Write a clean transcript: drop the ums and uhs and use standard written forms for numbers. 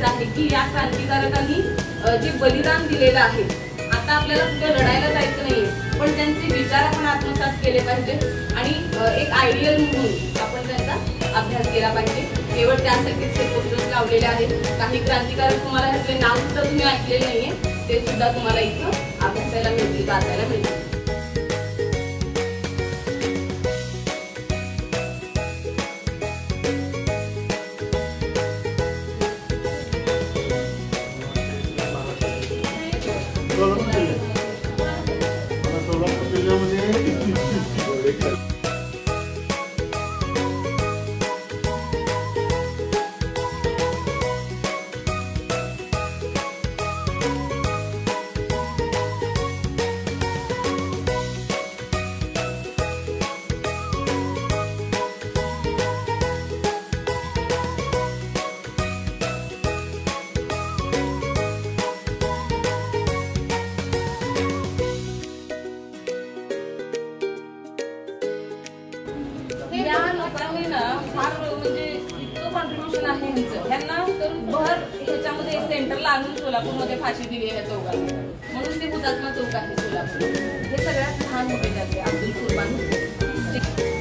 सांगायचं आहे की या क्रांतिकारकांनी जे बलिदान दिलेलं आहे, आता आपल्याला कुठे लढायला जायचं नाहीये, पण त्यांचे विचार आपण आत्मसात केले पाहिजे आणि एक आयडियल म्हणून आपण त्यांचा अभ्यास केला पाहिजे. केवळ त्यासाठीच हे पोस्टर्स लावलेले आहेत. काही क्रांतिकारक तुम्हाला ह्यातले नाव सुद्धा तुम्ही ऐकलेले नाहीये, ते सुद्धा तुम्हाला इथं अभ्यासायला मिळतील, वाचायला मिळतील. या लोकांनी ना फार म्हणजे इतकं कॉन्ट्रीब्युशन आहे ह्यांचं. ह्यांना तर भर ह्याच्यामध्ये सेंटरला आणून सोलापूरमध्ये फाशी दिली आहे चौकाला, म्हणून ते हुतात्मा चौक आहे सोलापूर. हे सगळ्यात लहान होते त्यातले अब्दुल कुर्बान.